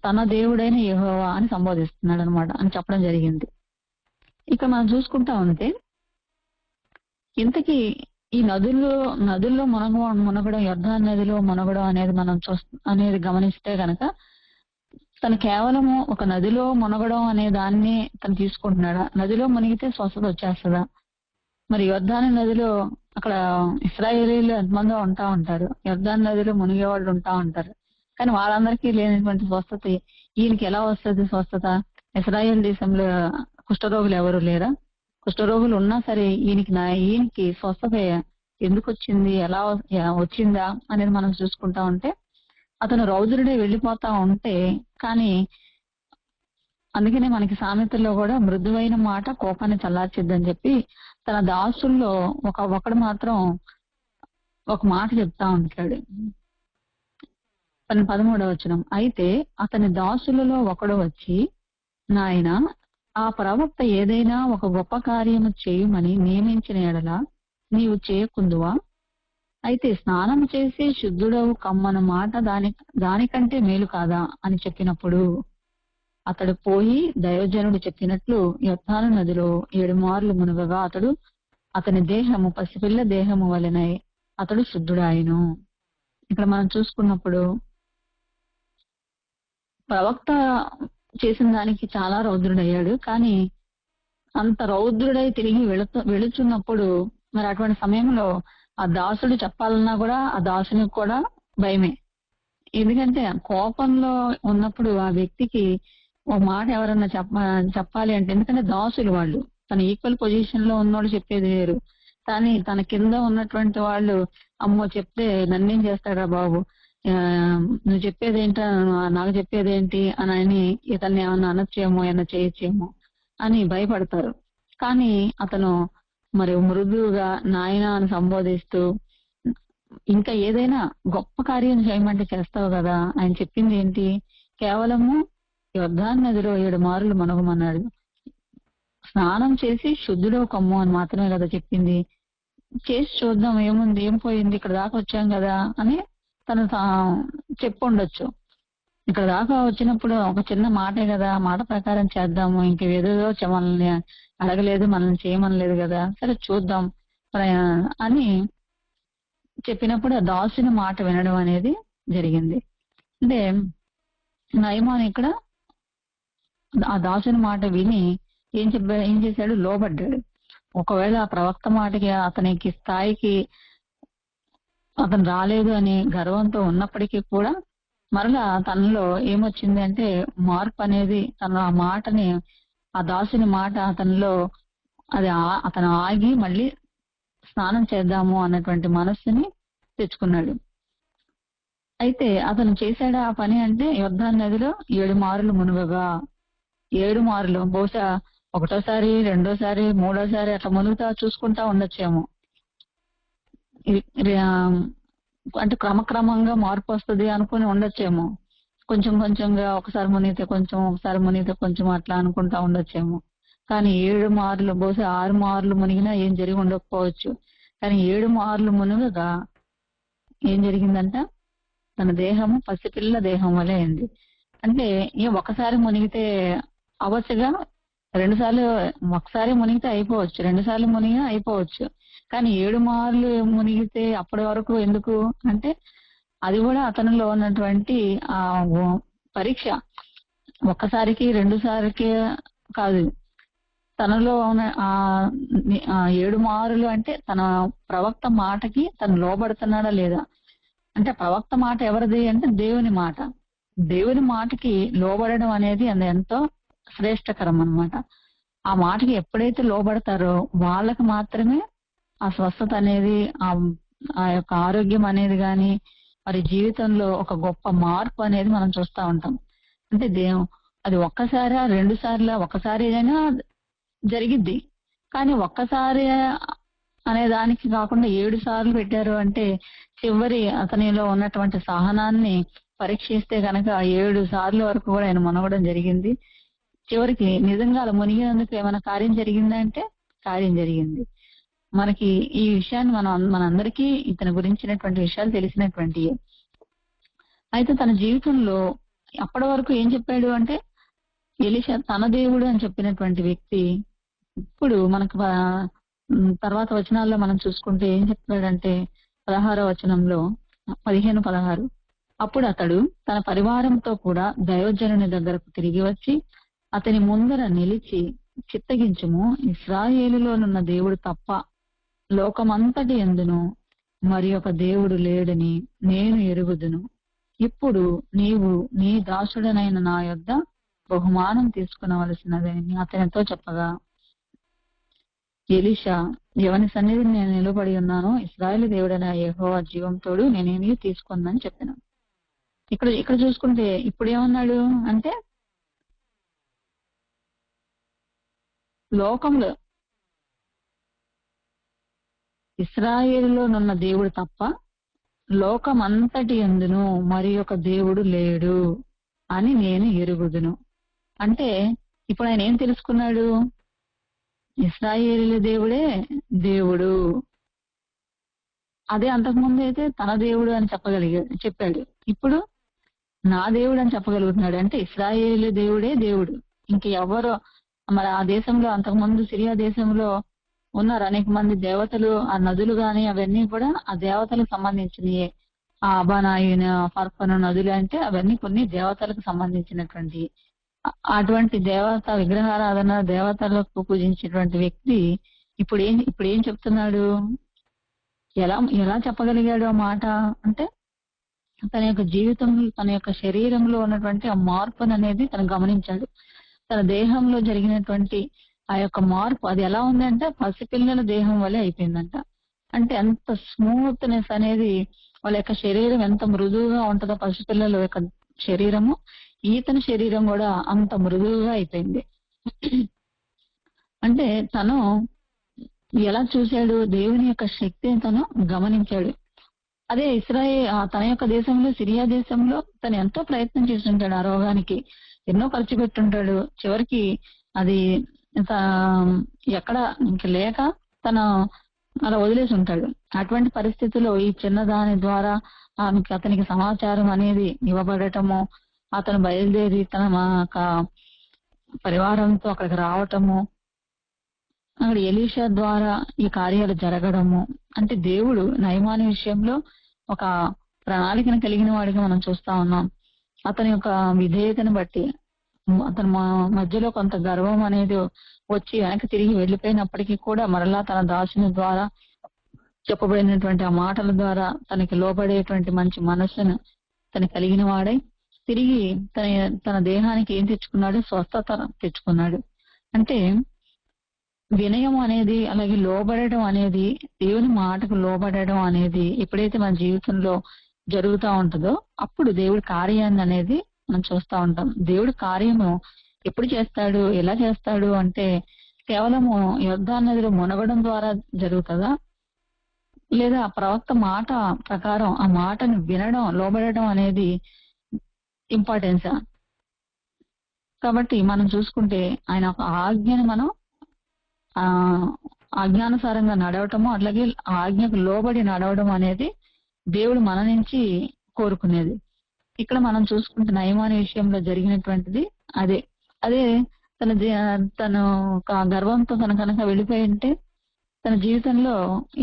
తన దేవుడైన యెహోవా అని సంబోధిస్తున్నాడు అనమాట అని చెప్పడం జరిగింది. ఇక్కడ మనం చూసుకుంటా ఉంటే ఇంతకీ ఈ నదుల్లో మునగడం, యోర్దాను నదిలో మునగడం అనేది మనం అనేది గమనిస్తే గనక తను కేవలము ఒక నదిలో మునగడం అనే దాన్ని తను తీసుకుంటున్నాడా, నదిలో మునిగితే స్వస్థత వచ్చేస్తుందా? మరి యోర్దాను నదిలో అక్కడ ఇశ్రాయేలీలు ఎంతమందో ఉంటా ఉంటారు, యోర్దాను నదిలో మునిగే వాళ్ళు ఉంటా ఉంటారు, కానీ వాళ్ళందరికీ లేనటువంటి స్వస్థత ఈయనకి ఎలా వస్తుంది స్వస్థత? ఇశ్రాయేల్ దేశంలో కుష్ఠరోగులు ఎవరు లేరా? కుష్ఠరోగులు ఉన్నా సరే ఈయనకి స్వస్థత ఎందుకు వచ్చింది, ఎలా వచ్చిందా అనేది మనం చూసుకుంటా ఉంటే అతను రౌద్రుడే వెళ్ళిపోతా ఉంటే, కానీ అందుకనే మనకి సామెతల్లో కూడా మృదువైన మాట కోపాన్ని చల్లార్చిద్దని చెప్పి తన దాసుల్లో ఒకడు మాత్రం ఒక మాట చెప్తా ఉంటాడు. 13వ వచనం, అయితే అతని దాసులలో ఒకడు వచ్చి, నాయన ఆ ప్రవక్త ఏదైనా ఒక గొప్ప కార్యము చేయమని నియమించిన ఎడల నీవు చేయకుందువా? అయితే స్నానం చేసి శుద్ధుడవు కమ్మన మాట దానికంటే మేలు కాదా అని చెప్పినప్పుడు అతడు పోయి దైవజనుడు చెప్పినట్లు యోర్దాను నదిలో 7 మార్లు మునగగా అతని దేహము పసిపిల్ల దేహము వలెనై అతడు శుద్ధుడాయను. ఇక్కడ మనం చూసుకున్నప్పుడు ప్రవక్త చేసిన దానికి చాలా రౌద్రుడయ్యాడు, కానీ అంత రౌద్రుడై తిరిగి వెళుచున్నప్పుడు మరి అటువంటి సమయంలో ఆ దాసుడు చెప్పాలన్నా కూడా ఆ దాసునికి కూడా భయమే. ఎందుకంటే కోపంలో ఉన్నప్పుడు ఆ వ్యక్తికి ఒక మాట ఎవరన్నా చెప్పాలి అంటే, ఎందుకంటే దాసులు వాళ్ళు తన ఈక్వల్ పొజిషన్ లో ఉన్నోళ్ళు చెప్పేది వేరు. కానీ తన కింద ఉన్నటువంటి వాళ్ళు అమ్మో చెప్తే నన్నేం చేస్తాడా బాబు, ఆ, నువ్వు చెప్పేదేంటా, నాకు చెప్పేదేంటి అని ఇతన్ని ఏమన్నా అనొచ్చేమో ఏమన్నా చేయొచ్చేమో అని భయపడతారు. కానీ అతను మరి మృదువుగా నాయన అని సంబోధిస్తూ ఇంకా ఏదైనా గొప్ప కార్యం చేయమంటే చేస్తావు కదా, ఆయన చెప్పింది ఏంటి, కేవలము యొర్దాను నదిలో 7 మారులు మునగమన్నాడు, స్నానం చేసి శుద్ధుడో కమ్ము అని మాత్రమే కదా చెప్పింది. చేసి చూద్దాం ఏముంది, ఏం పోయింది, ఇక్కడ దాకా వచ్చాం కదా అని తను చెప్పుండొచ్చు. ఇక్కడ దాకా వచ్చినప్పుడు ఒక చిన్న మాటే కదా, మాట ప్రకారం చేద్దాము, ఇంకేదో మనల్ని అడగలేదు, మనల్ని చేయమనలేదు కదా, సరే చూద్దాం అని చెప్పినప్పుడు ఆ దాసుని మాట వినడం అనేది జరిగింది. అంటే నయమాన్ ఇక్కడ ఆ దాసుని మాట విని ఏం చేశాడు, లోబడ్డాడు. ఒకవేళ ఆ ప్రవక్త మాటకి అతనికి స్థాయికి అతను రాలేదు అని గర్వంతో ఉన్నప్పటికీ కూడా మరలా తనలో ఏమొచ్చింది అంటే మార్పు అనేది, తన ఆ మాటని, ఆ దాసుని మాట అతనిలో అది అతను ఆగి మళ్ళీ స్నానం చేద్దాము అన్నటువంటి మనస్సుని తెచ్చుకున్నాడు. అయితే అతను చేశాడు ఆ పని అంటే యొర్దాను నదిలో 7 మారులు మునుగగా, 7 మారులు బహుశా ఒకటోసారి, రెండోసారి, మూడోసారి అట్లా మునుగుతా చూసుకుంటా ఉండొచ్చేమో. అంటే క్రమక్రమంగా మార్పు వస్తుంది అనుకుని ఉండొచ్చేమో. కొంచెం కొంచెంగా ఒకసారి మునిగితే కొంచెం, ఒకసారి మునిగితే కొంచెం అట్లా అనుకుంటా ఉండొచ్చేమో. కానీ 7 మారులు, బహుశా 6 మారులు మునిగినా ఏం జరిగి ఉండకపోవచ్చు. కానీ 7 మారులు మునుగగా ఏం జరిగిందంట, తన దేహము పసిపిల్ల దేహం వలె అయింది. అంటే ఒకసారి మునిగితే అవ్వచ్చుగా, 2 సార్లు, ఒకసారి మునిగితే అయిపోవచ్చు, 2 సార్లు మునిగినా అయిపోవచ్చు. కానీ 7 మార్లు మునిగితే అప్పటి వరకు ఎందుకు అంటే అది కూడా అతనిలో ఉన్నటువంటి ఆ పరీక్ష. ఒక్కసారికి 2 సార్లకి కాదు, తనలో ఉన్న ఆ 7 మారులు అంటే తన ప్రవక్త మాటకి తను లోబడుతున్నాడా లేదా. అంటే ప్రవక్త మాట ఎవరిది అంటే దేవుని మాట. దేవుని మాటకి లోబడడం అనేది అది ఎంతో శ్రేష్టకరం అన్నమాట. ఆ మాటకి ఎప్పుడైతే లోబడతారో వాళ్ళకి మాత్రమే ఆ స్వస్థత అనేది, ఆ యొక్క ఆరోగ్యం అనేది గాని, మరి జీవితంలో ఒక గొప్ప మార్పు అనేది మనం చూస్తా ఉంటాం. అంటే అది ఒక్కసారా, 2 సార్లు, ఒక్కసారి అయినా జరిగిద్ది. కానీ ఒక్కసారి అనే దానికి కాకుండా 7 సార్లు పెట్టారు అంటే చివరి అతనిలో ఉన్నటువంటి సహనాన్ని పరీక్షిస్తే కనుక 7 సార్లు వరకు కూడా ఆయన మునగడం జరిగింది. చివరికి నిజంగా అలా మునిగినందుకు ఏమైనా కార్యం జరిగిందా అంటే కార్యం జరిగింది. మనకి ఈ విషయాన్ని మనందరికీ ఇతని గురించినటువంటి విషయాలు తెలిసినటువంటి. అయితే తన జీవితంలో అప్పటి వరకు ఏం చెప్పాడు అంటే ఎలీషా తన దేవుడు అని చెప్పినటువంటి వ్యక్తి ఇప్పుడు మనకు తర్వాత వచనాల్లో మనం చూసుకుంటే ఏం చెప్తాడంటే 16వ వచనంలో 15-16 అప్పుడు అతడు తన పరివారంతో కూడా దైవజనుని దగ్గరకు తిరిగి వచ్చి అతని ముందర నిలిచి, చిత్తగించుము, ఇశ్రాయేలులోనున్న దేవుడు తప్ప లోకమంతటి యందును మరి ఒక దేవుడు లేడని నేను ఎరుగుదును. ఇప్పుడు నీవు నీ దాసుడనైన నా యొద్ద బహుమానం తీసుకునవలసినదని అతనితో చెప్పగా, ఎలీషా ఎవని సన్నిధిని నేను నిలబడి ఉన్నానో ఇశ్రాయేలు దేవుడైన యెహోవా జీవంతోడు నేనేమీ తీసుకుందని చెప్పాను. ఇక్కడ చూసుకుంటే ఇప్పుడు ఏమన్నాడు అంటే లోకంలో ఇశ్రాయేలులోనున్న దేవుడు తప్ప లోకమంతటి యందును మరి ఒక దేవుడు లేడు అని నేను ఎరుగుదును. అంటే ఇప్పుడు ఆయన ఏం తెలుసుకున్నాడు, ఇశ్రాయేలు దేవుడే దేవుడు. అదే అంతకుముందు అయితే తన దేవుడు అని చెప్పాడు. ఇప్పుడు నా దేవుడు అని చెప్పగలుగుతున్నాడు. అంటే ఇశ్రాయేలు దేవుడే దేవుడు. ఇంక ఎవరో మరి ఆ దేశంలో అంతకుముందు సిరియా దేశంలో ఉన్నారు అనేక మంది దేవతలు, ఆ నదులు గాని అవన్నీ కూడా ఆ దేవతలకు సంబంధించినయే. ఆ అబానాయిన, ఫర్పను నదులు అంటే అవన్నీ కొన్ని దేవతలకు సంబంధించినటువంటి. అటువంటి దేవత విగ్రహారాధన, దేవతలకు పూజించేటువంటి వ్యక్తి ఇప్పుడు ఏం చెప్తున్నాడు, ఎలా చెప్పగలిగాడు ఆ మాట అంటే తన యొక్క జీవితంలో, తన యొక్క శరీరంలో ఉన్నటువంటి ఆ మార్పును అనేది తను గమనించాడు. తన దేహంలో జరిగినటువంటి ఆ యొక్క మార్పు అది ఎలా ఉందంటే పసిపిల్లల దేహం వలె అయిపోయిందంట. అంటే ఎంత స్మూత్‌నెస్ అనేది వాళ్ళ యొక్క శరీరం ఎంత మృదువుగా ఉంటదో పసిపిల్లల యొక్క శరీరము, ఈతని శరీరం గూడా అంత మృదువుగా అయిపోయింది. అంటే తను ఎలా చూసాడు? దేవుని యొక్క శక్తిని తను గమనించాడు. అదే తన యొక్క దేశంలో సిరియా దేశంలో తను ఎంతో ప్రయత్నం చేసుంటాడు ఆ రోగానికి. ఎన్నో ఖర్చు పెట్టుంటాడు. చివరికి అది తా ఎక్కడ ఇంక లేక తను అలా వదిలేసి ఉంటాడు. అటువంటి పరిస్థితిలో ఈ చిన్నదాని ద్వారా అతనికి సమాచారం అనేది ఇవ్వబడటము, అతను బయలుదేరి తన పరివారంతో అక్కడికి రావటము, అక్కడ ఎలీషా ద్వారా ఈ కార్యాలు జరగడము, అంటే దేవుడు నయమాను విషయంలో ఒక ప్రణాళికను కలిగిన వాడిగా మనం చూస్తా ఉన్నాం. అతని యొక్క విధేయతను బట్టి అతని మధ్యలో కొంత గర్వం అనేది వచ్చి వెనక్కి తిరిగి వెళ్లిపోయినప్పటికీ కూడా మరలా తన దాసుని ద్వారా చెప్పబడినటువంటి ఆ మాటల ద్వారా తనకి లోబడేటువంటి మంచి మనస్సును తను కలిగిన వాడై తిరిగి తన దేహానికి ఏం తెచ్చుకున్నాడు? స్వస్థత తెచ్చుకున్నాడు. అంటే వినయం అనేది, అలాగే లోబడడం అనేది, దేవుని మాటకు లోబడడం అనేది ఎప్పుడైతే మన జీవితంలో జరుగుతూ ఉంటుందో అప్పుడు దేవుడి కార్యాన్ని అనేది మనం చూస్తూ ఉంటాం. దేవుడి కార్యము ఎప్పుడు చేస్తాడు, ఎలా చేస్తాడు అంటే కేవలము యోర్దాను నదిలో మునగడం ద్వారా జరుగుతుందా, లేదా ఆ ప్రవక్త మాట ప్రకారం ఆ మాటను వినడం, లోబడడం అనేది ఇంపార్టెన్సా? కాబట్టి మనం చూసుకుంటే ఆయన ఒక ఆజ్ఞని మనం ఆజ్ఞానుసారంగా నడవటము, అట్లాగే ఆజ్ఞకు లోబడి నడవడం అనేది దేవుడు మన నుంచి కోరుకునేది. ఇక్కడ మనం చూసుకుంటే నయమాను విషయంలో జరిగినటువంటిది అదే. అదే తను గర్వంతో కనుక వెళ్ళిపోయి ఉంటే తన జీవితంలో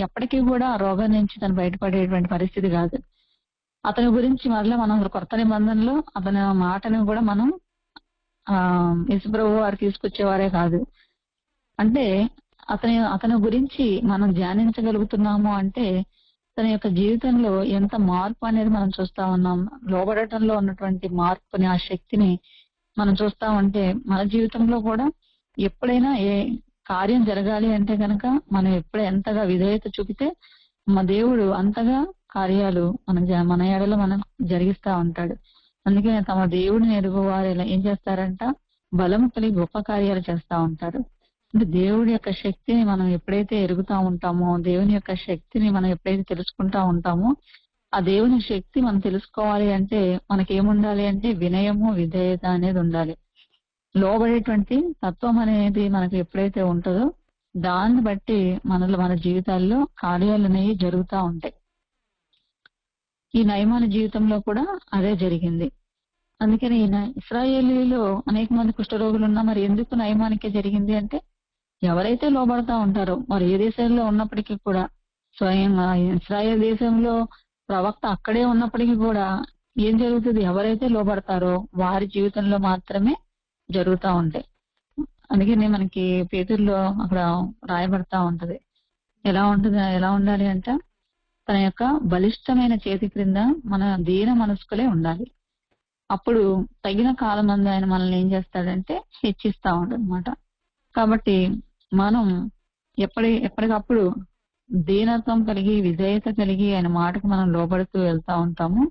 ఎప్పటికీ కూడా ఆ రోగం నుంచి తను బయటపడేటువంటి పరిస్థితి కాదు. అతని గురించి మరలా మనం కొత్త నిబంధనలో అతని మాటను కూడా మనం యేసుప్రభువు వారు తీసుకొచ్చేవారే కాదు. అంటే అతని గురించి మనం ధ్యానించగలుగుతున్నాము అంటే తన యొక్క జీవితంలో ఎంత మార్పు అనేది మనం చూస్తా ఉన్నాం. లోబడటంలో ఉన్నటువంటి మార్పుని, ఆ శక్తిని మనం చూస్తా ఉంటే మన జీవితంలో కూడా ఎప్పుడైనా ఏ కార్యం జరగాలి అంటే కనుక మనం ఎంతగా విధేయత చూపితే మా దేవుడు అంతగా కార్యాలు మన ఎడలో మనం జరిగిస్తా ఉంటాడు. అందుకే తమ దేవుడిని ఎరుగువారు ఏం చేస్తారంట? బలము కలిగి గొప్ప కార్యాలు చేస్తా ఉంటారు. అంటే దేవుడి యొక్క శక్తిని మనం ఎప్పుడైతే ఎరుగుతా ఉంటామో, దేవుని యొక్క శక్తిని మనం ఎప్పుడైతే తెలుసుకుంటా ఉంటామో, ఆ దేవుని శక్తి మనం తెలుసుకోవాలి అంటే మనకేముండాలి అంటే వినయము, విధేయత అనేది ఉండాలి. లోబడేటువంటి తత్వం అనేది మనకు ఎప్పుడైతే ఉంటుందో దాన్ని బట్టి మన జీవితాల్లో కార్యాలు అనేవి జరుగుతూ ఉంటాయి. ఈ నయమాను జీవితంలో కూడా అదే జరిగింది. అందుకని ఇశ్రాయేలీలో అనేక మంది కుష్ఠరోగులు ఉన్నా మరి ఎందుకు నయమానికే జరిగింది అంటే ఎవరైతే లోబడతా ఉంటారో వారు ఏ దేశంలో ఉన్నప్పటికీ కూడా, స్వయంగా ఇశ్రాయేల్ దేశంలో ప్రవక్త అక్కడే ఉన్నప్పటికీ కూడా ఏం జరుగుతుంది? ఎవరైతే లోబడతారో వారి జీవితంలో మాత్రమే జరుగుతూ ఉంటాయి. అందుకని మనకి పేతురులో అక్కడ రాయబడతా ఉంటది. ఎలా ఉండాలి అంటే తన యొక్క బలిష్టమైన చేతి క్రింద మన దీన మనస్కులే ఉండాలి. అప్పుడు తగిన కాలమందు ఆయన మనల్ని ఏం చేస్తాడంటే హెచ్చిస్తా ఉంటాడనమాట. కాబట్టి మనం ఎప్పటికప్పుడు దీనత్వం కలిగి, విధేయత కలిగి ఆయన మాటకు మనం లోబడుతూ వెళ్తా ఉంటాము.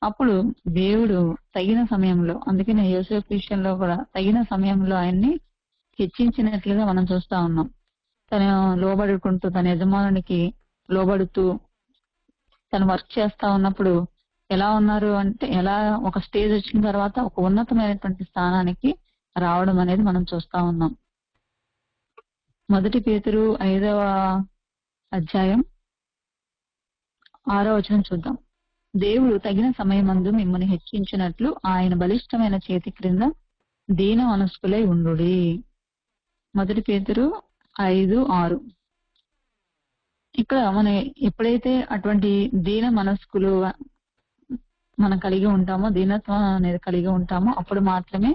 అప్పుడు దేవుడు తగిన సమయంలో, అందుకనే యోసేపు విషయంలో కూడా తగిన సమయంలో ఆయన్ని హెచ్చించినట్లుగా మనం చూస్తా ఉన్నాం. తను లోబడుకుంటూ తన యజమానునికి లోబడుతూ తను వర్క్ చేస్తా ఉన్నప్పుడు ఎలా ఉన్నారు అంటే, ఎలా ఒక స్టేజ్ వచ్చిన తర్వాత ఒక ఉన్నతమైనటువంటి స్థానానికి రావడం అనేది మనం చూస్తా ఉన్నాం. 1 పేతురు 5వ అధ్యాయం 6వ వచనం చూద్దాం. దేవుడు తగిన సమయమందు మిమ్మల్ని హెచ్చించినట్లు ఆయన బలిష్టమైన చేతి క్రింద దీన మనస్కులై ఉండుడి. 1 పేతురు 5:6. ఇక్కడ మనం ఎప్పుడైతే అటువంటి దీన మనస్కులు మనం కలిగి ఉంటామో, దీనత్వం అనేది కలిగి ఉంటామో అప్పుడు మాత్రమే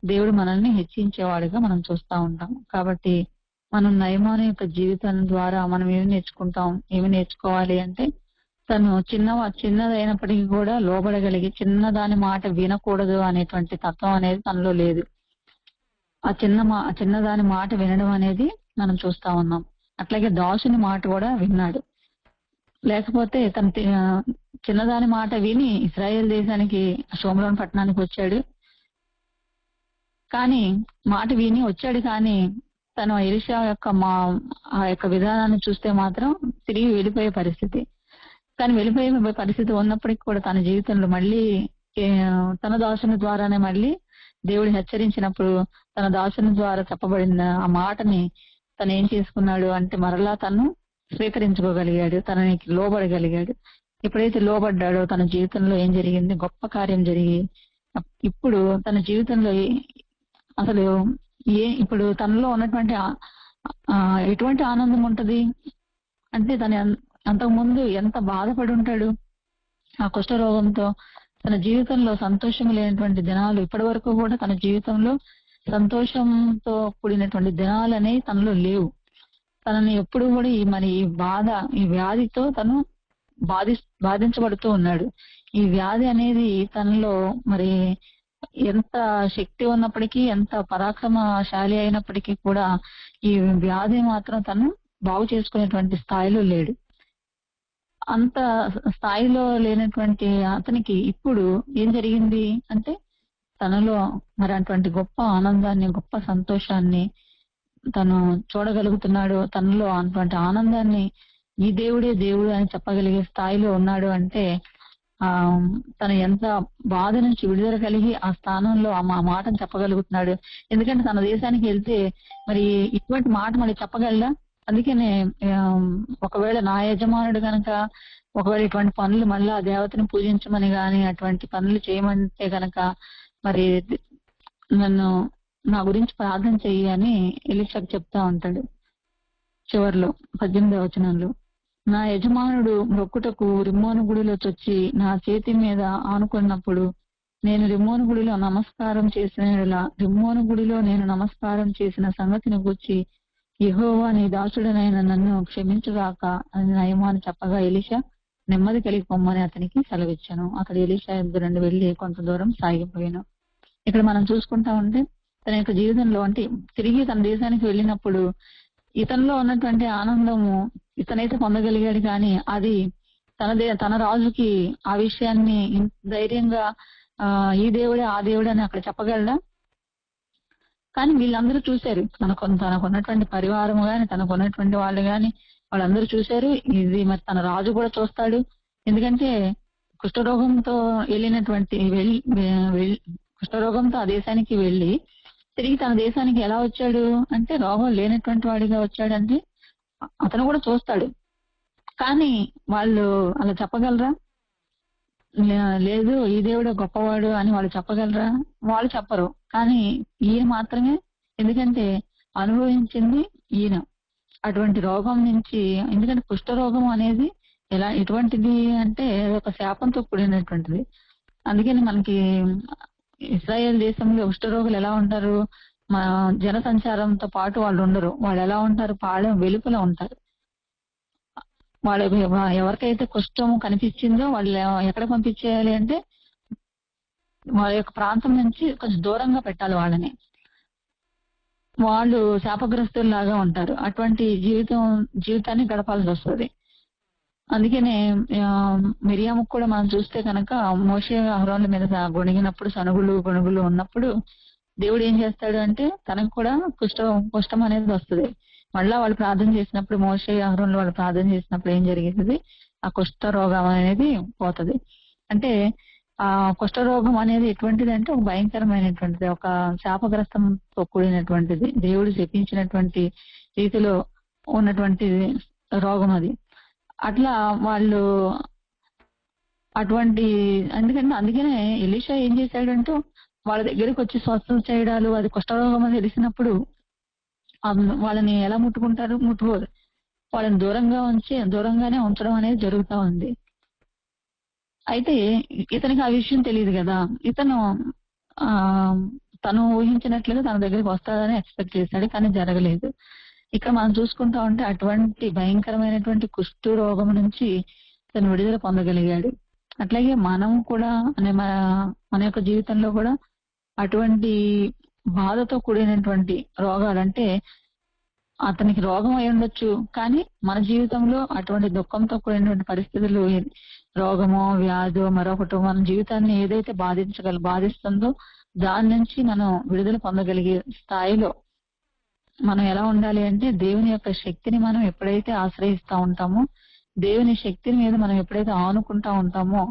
దేవుడు మనల్ని హెచ్చించేవాడిగా మనం చూస్తా ఉంటాం. కాబట్టి మనం నయమాను యొక్క జీవితం ద్వారా మనం ఏమి నేర్చుకోవాలి అంటే తను చిన్నదైనప్పటికీ కూడా లోబడగలిగి చిన్నదాని మాట వినకూడదు అనేటువంటి తత్వం అనేది తనలో లేదు. చిన్నదాని మాట వినడం అనేది మనం చూస్తా ఉన్నాం. అట్లాగే దాసుని మాట కూడా విన్నాడు. లేకపోతే చిన్నదాని మాట విని ఇశ్రాయేల్ దేశానికి షోమ్రోన్ పట్టణానికి వచ్చాడు. కానీ మాట విని వచ్చాడు, కానీ తను ఎలీషా యొక్క ఆ యొక్క విధానాన్ని చూస్తే మాత్రం తిరిగి వెళ్ళిపోయే పరిస్థితి. కానీ వెళ్ళిపోయే పరిస్థితి ఉన్నప్పటికీ కూడా తన జీవితంలో మళ్ళీ తన దాసుని ద్వారానే మళ్ళీ దేవుడు హెచ్చరించినప్పుడు తన దాసుని ద్వారా చెప్పబడిన ఆ మాటని తను ఏం చేసుకున్నాడు అంటే మరలా తను స్వీకరించుకోగలిగాడు, తనకి లోబడగలిగాడు. ఎప్పుడైతే లోబడ్డాడో తన జీవితంలో ఏం జరిగింది? గొప్ప కార్యం జరిగి ఇప్పుడు తన జీవితంలో అసలు ఇప్పుడు తనలో ఉన్నటువంటి ఎటువంటి ఆనందం ఉంటది అంటే అంతకు ముందు ఎంత బాధపడి ఉంటాడు ఆ కుష్ఠరోగంతో. తన జీవితంలో సంతోషం లేనటువంటి దినాలు ఇప్పటి వరకు కూడా తన జీవితంలో సంతోషంతో కూడినటువంటి దినాలు అనేవి తనలో లేవు. తనని ఎప్పుడు కూడా ఈ బాధ, ఈ వ్యాధితో తను బాధించబడుతూ ఉన్నాడు. ఈ వ్యాధి అనేది తనలో మరి ఎంత శక్తి ఉన్నప్పటికీ, ఎంత పరాక్రమశాలి అయినప్పటికీ కూడా ఈ వ్యాధి మాత్రం తను బాగు చేసుకునేటువంటి స్థాయిలో లేడు. అంత స్థాయిలో లేనటువంటి అతనికి ఇప్పుడు ఏం జరిగింది అంటే తనలో మరి అటువంటి గొప్ప ఆనందాన్ని, గొప్ప సంతోషాన్ని తను చూడగలుగుతున్నాడు. తనలో అటువంటి ఆనందాన్ని ఈ దేవుడే దేవుడు అని చెప్పగలిగే స్థాయిలో ఉన్నాడు అంటే తను ఎంత బాధ నుంచి విడుదల కలిగి ఆ స్థానంలో ఆ మాటను చెప్పగలుగుతున్నాడు. ఎందుకంటే తన దేశానికి వెళ్తే మరి ఇటువంటి మాట మళ్ళీ చెప్పగలడా? అందుకనే ఒకవేళ నా యజమానుడు గనక ఒకవేళ ఇటువంటి పనులు మళ్ళీ ఆ దేవతని పూజించమని గాని అటువంటి పనులు చేయమంటే గనక మరి నన్ను నా గురించి ప్రార్థన చెయ్యి అని ఎలీషాకు చెప్తా ఉంటాడు చివర్లో 18వ వచనంలో. నా యజమానుడు మొక్కుటకు రిమ్మోను గుడిలో చొచ్చి నా చేతి మీద ఆనుకున్నప్పుడు నేను రిమ్మోను గుడిలో నమస్కారం చేసిన రిమ్మోను గుడిలో నేను నమస్కారం చేసిన సంగతిని గూర్చి యెహోవా నీ దాసుడనైన నన్ను క్షమించుగాక అని నయమాను చెప్పగా ఎలీషా నెమ్మది కలిగి పొమ్మని అతనికి సెలవిచ్చాను. అక్కడ ఎలీషా ఇద్దరు వెళ్లి కొంత దూరం సాగిపోయాను. ఇక్కడ మనం చూసుకుంటా ఉంటే తన యొక్క జీవితంలో అంటే తిరిగి తన దేశానికి వెళ్ళినప్పుడు ఇతనిలో ఉన్నటువంటి ఆనందము ఇతనైతే పొందగలిగాడు, కానీ అది తన రాజుకి ఆ విషయాన్ని ధైర్యంగా ఈ దేవుడే ఆ దేవుడే అని అక్కడ చెప్పగలడా? కానీ వీళ్ళందరూ చూశారు, తనకున్నటువంటి పరివారం గాని తనకున్నటువంటి వాళ్ళు గాని వాళ్ళందరూ చూశారు. ఇది మరి తన రాజు కూడా చూస్తాడు. ఎందుకంటే కుష్ఠరోగంతో కుష్ఠరోగంతో ఆ దేశానికి వెళ్ళి తిరిగి తన దేశానికి ఎలా వచ్చాడు అంటే రోగం లేనటువంటి వాడిగా వచ్చాడంటే అతను కూడా చూస్తాడు. కానీ వాళ్ళు అలా చెప్పగలరా? లేదు ఈ దేవుడు గొప్పవాడు అని వాళ్ళు చెప్పగలరా? వాళ్ళు చెప్పరు. కానీ ఈయన మాత్రమే, ఎందుకంటే అనుభవించింది ఈయన అటువంటి రోగం నుంచి. ఎందుకంటే కుష్ఠరోగం అనేది ఎటువంటిది అంటే ఒక శాపంతో కూడినటువంటిది. అందుకని మనకి ఇశ్రాయేల్ దేశంలో కుష్ఠరోగులు ఎలా ఉంటారు? మన జన సంచారంతో పాటు వాళ్ళు ఉండరు. వాళ్ళు ఎలా ఉంటారు? పాళెం వెలుపల ఉంటారు. వాళ్ళు ఎవరికైతే కుష్ఠం కనిపించిందో వాళ్ళు ఎక్కడ పంపించేయాలి అంటే వాళ్ళ యొక్క ప్రాంతం నుంచి కొంచెం దూరంగా పెట్టాలి వాళ్ళని. వాళ్ళు శాపగ్రస్తుల్లాగా ఉంటారు. అటువంటి జీవితాన్ని గడపాల్సి వస్తుంది. అందుకనే మిరియాముకు కూడా మనం చూస్తే కనుక మోషే అహరోన్ల మీద గొణిగినప్పుడు గొణుగులు ఉన్నప్పుడు దేవుడు ఏం చేస్తాడు అంటే తనకు కూడా కుష్ఠం అనేది వస్తుంది. మళ్ళా వాళ్ళు ప్రార్థన చేసినప్పుడు మోషే అహరోన్లు వాళ్ళు ప్రార్థన చేసినప్పుడు ఏం జరిగింది? ఆ కుష్ఠ రోగం అనేది పోతుంది. అంటే ఆ కుష్ఠరోగం అనేది ఎటువంటిది అంటే ఒక భయంకరమైనటువంటిది, ఒక శాపగ్రస్తంతో కూడినటువంటిది, దేవుడు శపించినటువంటి రీతిలో ఉన్నటువంటి రోగం అది. అట్లా వాళ్ళు అందుకనే ఎలీషా ఏం చేశాడంటే వాళ్ళ దగ్గరికి వచ్చి స్వస్థత చేయడాలు, అది కుష్ఠరోగం అని తెలిసినప్పుడు వాళ్ళని ఎలా ముట్టుకుంటారు? ముట్టుకోరు. వాళ్ళని దూరంగానే ఉంచడం అనేది జరుగుతూ ఉంది. అయితే ఇతనికి ఆ విషయం తెలియదు కదా. ఇతను తను ఊహించినట్లుగా తన దగ్గరికి వస్తాడని ఎక్స్పెక్ట్ చేశాడు, కానీ జరగలేదు. ఇక్కడ మనం చూసుకుంటా ఉంటే అటువంటి భయంకరమైనటువంటి కుష్ఠు రోగం నుంచి తను విడుదల పొందగలిగాడు. అట్లాగే మనం కూడా మన యొక్క జీవితంలో కూడా అటువంటి బాధతో కూడినటువంటి రోగాలంటే అతనికి రోగం అయి ఉండొచ్చు. కానీ మన జీవితంలో అటువంటి దుఃఖంతో కూడినటువంటి పరిస్థితులు రోగమో, వ్యాధో మరొకటో మన జీవితాన్ని ఏదైతే బాధిస్తుందో దాని నుంచి మనం విడుదల పొందగలిగే స్థాయిలో మనం ఎలా ఉండాలి అంటే దేవుని యొక్క శక్తిని మనం ఎప్పుడైతే ఆశ్రయిస్తా ఉంటామో, దేవుని శక్తిని మీద మనం ఎప్పుడైతే ఆనుకుంటా ఉంటామో,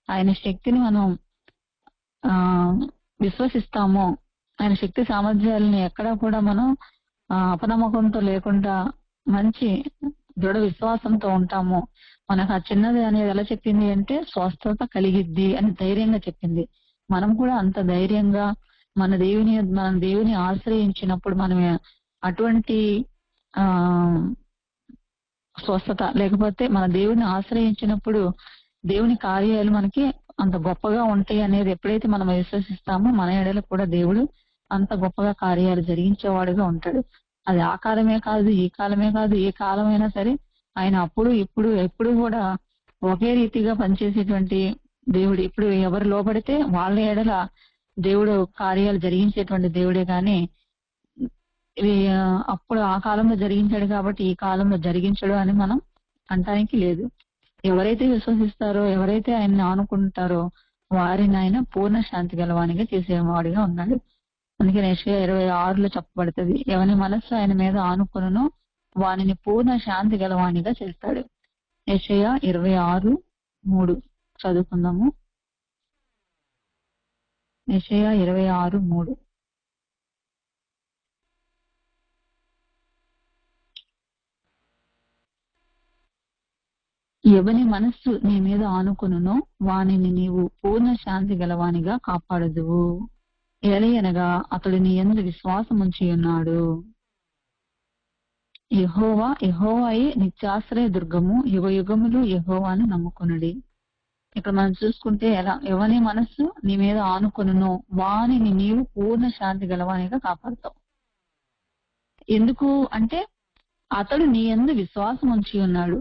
ఆయన శక్తిని మనం ఆ విశ్వసిస్తామో, ఆయన శక్తి సామర్థ్యాలని ఎక్కడా కూడా మనం అపనమ్మకంతో లేకుండా మంచి దృఢ విశ్వాసంతో ఉంటాము. మనకు ఆ చిన్నది అనేది ఎలా చెప్పింది అంటే స్వస్థత కలిగిద్ది అని ధైర్యంగా చెప్పింది. మనం కూడా అంత ధైర్యంగా మన దేవుని ఆశ్రయించినప్పుడు మనం అటువంటి ఆ స్వస్థత లేకపోతే మన దేవుని ఆశ్రయించినప్పుడు దేవుని కార్యాలు మనకి అంత గొప్పగా ఉంటాయి అనేది ఎప్పుడైతే మనం విశ్వసిస్తామో మన ఎడల కూడా దేవుడు అంత గొప్పగా కార్యాలు జరిగించేవాడుగా ఉంటాడు. అది ఆ కాలమే కాదు, ఈ కాలమే కాదు, ఏ కాలమైనా సరే ఆయన అప్పుడు ఇప్పుడు ఎప్పుడు కూడా ఒకే రీతిగా పనిచేసేటువంటి దేవుడు. ఇప్పుడు ఎవరు లోబడితే వాళ్ళ ఎడల దేవుడు కార్యాలు జరిగించేటువంటి దేవుడే కానీ ఇది అప్పుడు ఆ కాలంలో జరిగించాడు కాబట్టి ఈ కాలంలో జరిగించడు అని మనం అంటానికి లేదు. ఎవరైతే విశ్వసిస్తారో, ఎవరైతే ఆయన్ని ఆనుకుంటారో వారిని ఆయన పూర్ణ శాంతి గలవానిగా చేసేవాడిగా ఉన్నాడు. అందుకని యెషయా 26లో చెప్పబడుతుంది, ఎవని మనస్సు ఆయన మీద ఆనుకునునో వానిని పూర్ణ శాంతి గలవానిగా చేస్తాడు. యెషయా 26:3 చదువుకుందాము. యెషయా 26:3 ఎవని మనస్సు నీ మీద ఆనుకునునో వానిని నీవు పూర్ణ శాంతి గలవానిగా కాపాడదువు. ఎలయనగా అతడు నీ యందు విశ్వాసం ఉంచి ఉన్నాడు. యెహోవాయే నిత్యాశ్రయ దుర్గము, యుగ యుగములు యెహోవాను నమ్ముకొనుడి. ఇక్కడ మనం చూసుకుంటే ఎవని మనస్సు నీ మీద ఆనుకునునో వానిని నీవు పూర్ణ శాంతి గలవానిగా కాపాడుతావు. ఎందుకు అంటే అతడు నీ యందు విశ్వాసం ఉంచి ఉన్నాడు.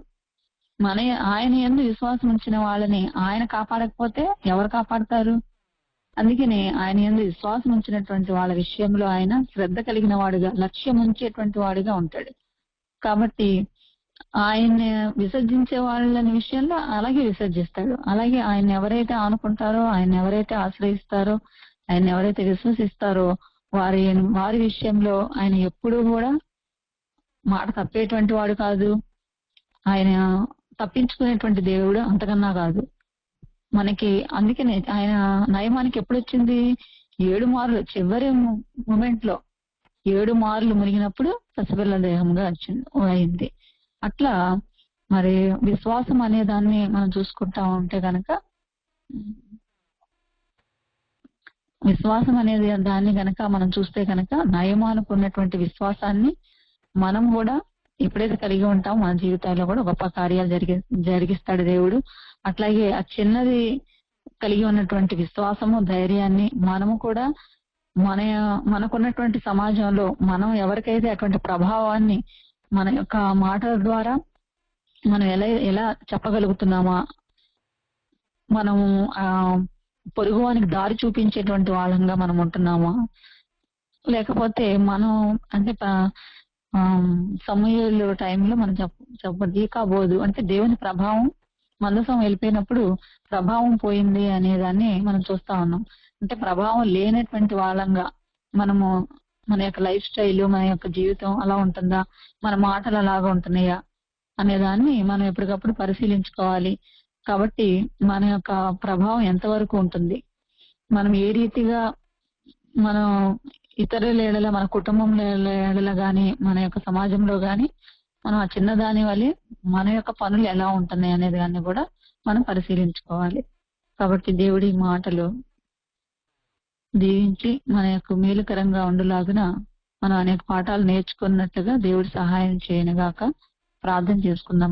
ఆయన యందు విశ్వాసం ఉంచిన వాళ్ళని ఆయన కాపాడకపోతే ఎవరు కాపాడతారు? అందుకనే ఆయన యందు విశ్వాసం ఉంచినటువంటి వాళ్ళ విషయంలో ఆయన శ్రద్ధ కలిగిన వాడుగా, లక్ష్యం ఉంచేటువంటి వాడుగా ఉంటాడు. కాబట్టి ఆయన్ని విసర్జించే వాళ్ళని విషయంలో అలాగే విసర్జిస్తాడు. అలాగే ఆయన ఎవరైతే ఆనుకుంటారో, ఆయన ఎవరైతే ఆశ్రయిస్తారో, ఆయన ఎవరైతే విశ్వసిస్తారో వారి విషయంలో ఆయన ఎప్పుడూ కూడా మాట తప్పేటువంటి వాడు కాదు. ఆయన తప్పించుకునేటువంటి దేవుడు అంతకన్నా కాదు మనకి. అందుకనే ఆయన నయమానికి ఎప్పుడు వచ్చింది? 7 మార్లు, చివరి మూమెంట్ లో 7 మార్లు మునిగినప్పుడు పసిపిల్ల దేహంగా అయింది. అట్లా మరి విశ్వాసం అనే దాన్ని మనం చూసుకుంటా ఉంటే కనుక, విశ్వాసం అనేది దాన్ని గనక మనం చూస్తే కనుక నయమానికి ఉన్నటువంటి విశ్వాసాన్ని మనం కూడా ఎప్పుడైతే కలిగి ఉంటామో మన జీవితాల్లో కూడా గొప్ప కార్యాలు జరిగిస్తాడు దేవుడు. అట్లాగే ఆ చిన్నది కలిగి ఉన్నటువంటి విశ్వాసము, ధైర్యాన్ని మనము కూడా మనకున్నటువంటి సమాజంలో మనం ఎవరికైతే అటువంటి ప్రభావాన్ని మన యొక్క మాటల ద్వారా మనం ఎలా చెప్పగలుగుతున్నామా, మనము పొరుగువానికి దారి చూపించేటువంటి వాళ్ళంగా మనం ఉంటున్నామా, లేకపోతే మనం అంటే సమూయేలు టైంలో మనం చెప్పబోదు అంటే దేవుని ప్రభావం మందసం వెళ్ళిపోయినప్పుడు ప్రభావం పోయింది అనేదాన్ని మనం చూస్తా ఉన్నాం. అంటే ప్రభావం లేనటువంటి వాళ్ళంగా మనము మన యొక్క లైఫ్ స్టైల్, మన యొక్క జీవితం అలా ఉంటుందా, మన మాటలు అలాగా ఉంటున్నాయా అనేదాన్ని మనం ఎప్పటికప్పుడు పరిశీలించుకోవాలి. కాబట్టి మన యొక్క ప్రభావం ఎంతవరకు ఉంటుంది, మనం ఏ రీతిగా మనం ఇతరుల ఏడల, మన కుటుంబంలో ఏడల గాని, మన యొక్క సమాజంలో గాని మనం ఆ చిన్నదాని వల్ల మన యొక్క పనులు ఎలా ఉంటున్నాయి అనేది దాన్ని కూడా మనం పరిశీలించుకోవాలి. కాబట్టి దేవుడి మాటలు దీవించి మన యొక్క మేలుకరంగా ఉండులాగున మనం అనేక పాఠాలు నేర్చుకున్నట్లుగా దేవుడి సహాయం చేయనుగాక. ప్రార్థన చేసుకుందాం.